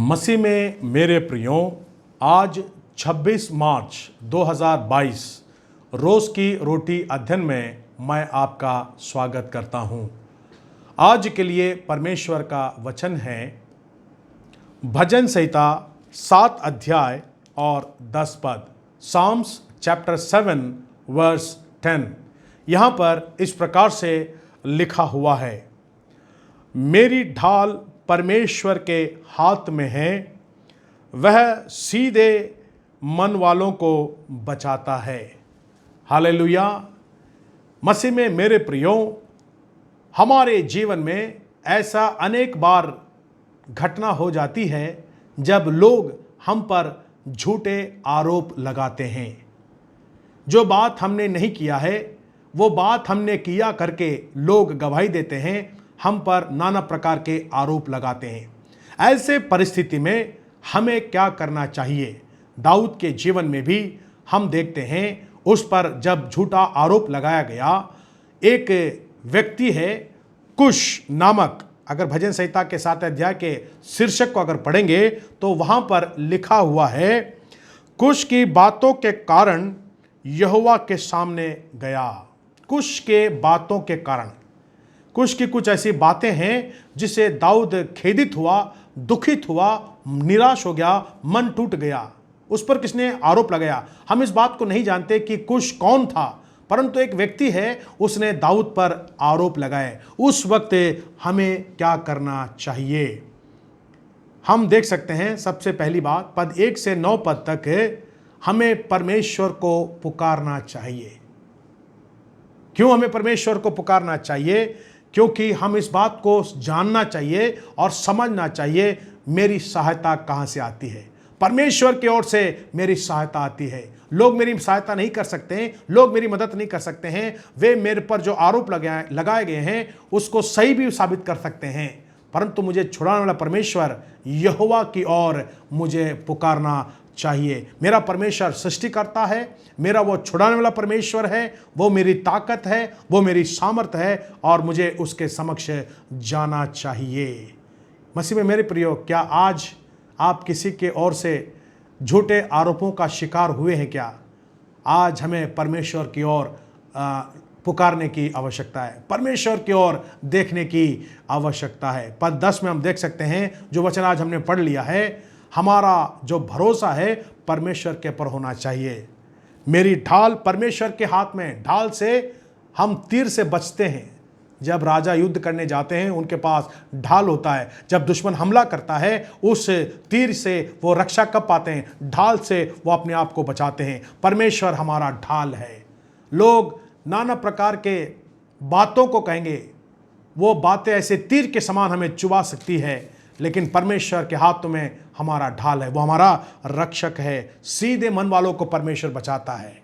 मसीह में मेरे प्रियों, आज 26 मार्च 2022 रोज़ की रोटी अध्ययन में मैं आपका स्वागत करता हूं। आज के लिए परमेश्वर का वचन है भजन संहिता 7 अध्याय और 10 पद, साम्स चैप्टर 7 वर्स 10। यहाँ पर इस प्रकार से लिखा हुआ है, मेरी ढाल परमेश्वर के हाथ में है, वह सीधे मन वालों को बचाता है। हालेलुया। मसीह में मेरे प्रियो, हमारे जीवन में ऐसा अनेक बार घटना हो जाती है जब लोग हम पर झूठे आरोप लगाते हैं। जो बात हमने नहीं किया है वो बात हमने किया करके लोग गवाही देते हैं, हम पर नाना प्रकार के आरोप लगाते हैं। ऐसे परिस्थिति में हमें क्या करना चाहिए? दाऊद के जीवन में भी हम देखते हैं, उस पर जब झूठा आरोप लगाया गया, एक व्यक्ति है कुश नामक, अगर भजन संहिता के 7 अध्याय के शीर्षक को अगर पढ़ेंगे तो वहां पर लिखा हुआ है, कुश की बातों के कारण यहोवा के सामने गया। कुश के बातों के कारण, कुश की कुछ ऐसी बातें हैं जिससे दाऊद खेदित हुआ, दुखित हुआ, निराश हो गया, मन टूट गया। उस पर किसने आरोप लगाया? हम इस बात को नहीं जानते कि कुश कौन था, परंतु एक व्यक्ति है, उसने दाऊद पर आरोप लगाए। उस वक्त हमें क्या करना चाहिए? हम देख सकते हैं, सबसे पहली बात, पद 1 से 9 पद तक हमें परमेश्वर को पुकारना चाहिए। क्यों हमें परमेश्वर को पुकारना चाहिए? क्योंकि हम इस बात को जानना चाहिए और समझना चाहिए, मेरी सहायता कहाँ से आती है। परमेश्वर की ओर से मेरी सहायता आती है। लोग मेरी सहायता नहीं कर सकते हैं, लोग मेरी मदद नहीं कर सकते हैं। वे मेरे पर जो आरोप लगाए गए हैं उसको सही भी साबित कर सकते हैं, परंतु मुझे छुड़ाने वाला परमेश्वर यहोवा की ओर मुझे पुकारना चाहिए। मेरा परमेश्वर सृष्टिकर्ता है, मेरा वो छुड़ाने वाला परमेश्वर है, वो मेरी ताकत है, वो मेरी सामर्थ्य है और मुझे उसके समक्ष जाना चाहिए। मसीह में मेरे प्रियो, क्या आज आप किसी के ओर से झूठे आरोपों का शिकार हुए हैं क्या? आज हमें परमेश्वर की ओर पुकारने की आवश्यकता है, परमेश्वर की ओर देखने की आवश्यकता है। पद 10 में हम देख सकते हैं, जो वचन आज हमने पढ़ लिया है, हमारा जो भरोसा है परमेश्वर के पर होना चाहिए। मेरी ढाल परमेश्वर के हाथ में। ढाल से हम तीर से बचते हैं। जब राजा युद्ध करने जाते हैं उनके पास ढाल होता है। जब दुश्मन हमला करता है उस तीर से वो रक्षा कब पाते हैं? ढाल से वो अपने आप को बचाते हैं। परमेश्वर हमारा ढाल है। लोग नाना प्रकार के बातों को कहेंगे, वो बातें ऐसे तीर के समान हमें चुभा सकती है, लेकिन परमेश्वर के हाथों में हमारा ढाल है, वो हमारा रक्षक है। सीधे मन वालों को परमेश्वर बचाता है।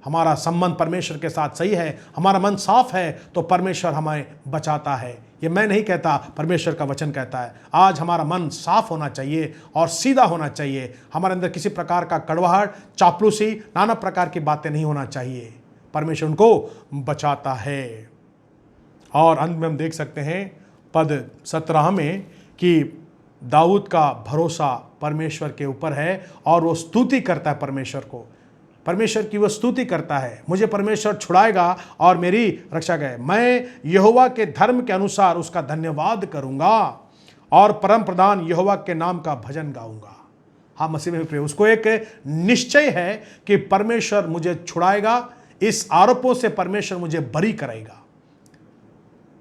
हमारा संबंध परमेश्वर के साथ सही है, हमारा मन साफ है तो परमेश्वर हमें बचाता है। ये मैं नहीं कहता, परमेश्वर का वचन कहता है। आज हमारा मन साफ होना चाहिए और सीधा होना चाहिए। हमारे अंदर किसी प्रकार का कड़वाहट, चापलूसी, नाना प्रकार की बातें नहीं होना चाहिए। परमेश्वर उनको बचाता है। और अंत में हम देख सकते हैं पद 17 में कि दाऊद का भरोसा परमेश्वर के ऊपर है और वो स्तुति करता है परमेश्वर को। परमेश्वर की वो स्तुति करता है, मुझे परमेश्वर छुड़ाएगा और मेरी रक्षा करेगा। मैं यहोवा के धर्म के अनुसार उसका धन्यवाद करूंगा और परम प्रधान यहोवा के नाम का भजन गाऊंगा। हाँ, मसीह में प्रिय, उसको एक निश्चय है कि परमेश्वर मुझे छुड़ाएगा, इस आरोपों से परमेश्वर मुझे बरी करेगा।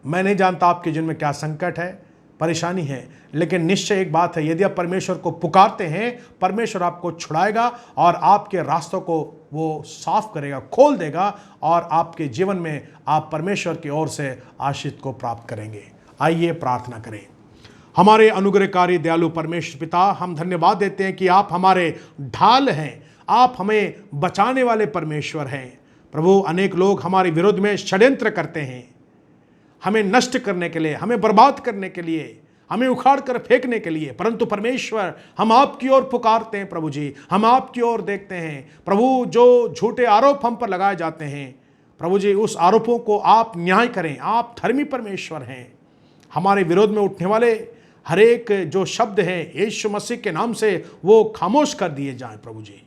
मैं नहीं जानता आपके जीवन में क्या संकट है, परेशानी है, लेकिन निश्चय एक बात है, यदि आप परमेश्वर को पुकारते हैं, परमेश्वर आपको छुड़ाएगा और आपके रास्तों को वो साफ करेगा, खोल देगा और आपके जीवन में आप परमेश्वर की ओर से आशीष को प्राप्त करेंगे। आइए प्रार्थना करें। हमारे अनुग्रहकारी दयालु परमेश्वर पिता, हम धन्यवाद देते हैं कि आप हमारे ढाल हैं, आप हमें बचाने वाले परमेश्वर हैं। प्रभु, अनेक लोग हमारे विरोध में षड्यंत्र करते हैं, हमें नष्ट करने के लिए, हमें बर्बाद करने के लिए, हमें उखाड़ कर फेंकने के लिए, परंतु परमेश्वर, हम आपकी ओर पुकारते हैं। प्रभु जी, हम आपकी ओर देखते हैं। प्रभु, जो झूठे आरोप हम पर लगाए जाते हैं, प्रभु जी, उस आरोपों को आप न्याय करें। आप धर्मी परमेश्वर हैं। हमारे विरोध में उठने वाले हर एक जो शब्द हैं यीशु मसीह के नाम से वो खामोश कर दिए जाएं। प्रभु जी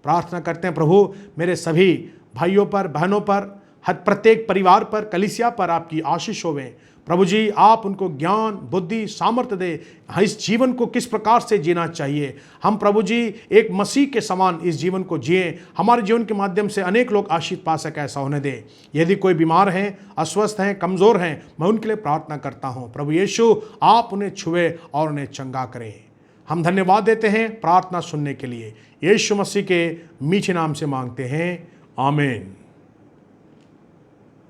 प्रार्थना करते हैं प्रभु, मेरे सभी भाइयों पर, बहनों पर, हर प्रत्येक परिवार पर, कलीसिया पर आपकी आशीष होवे। प्रभु जी आप उनको ज्ञान, बुद्धि, सामर्थ्य दे, इस जीवन को किस प्रकार से जीना चाहिए। हम प्रभु जी एक मसीह के समान इस जीवन को जिए, हमारे जीवन के माध्यम से अनेक लोग आशीष पा सके, ऐसा होने दे। यदि कोई बीमार हैं, अस्वस्थ हैं, कमज़ोर हैं, मैं उनके लिए प्रार्थना करता हूँ। प्रभु यीशु आप उन्हें छुए और उन्हें चंगा करें। हम धन्यवाद देते हैं प्रार्थना सुनने के लिए। यीशु मसीह के मीठे नाम से मांगते हैं, आमीन।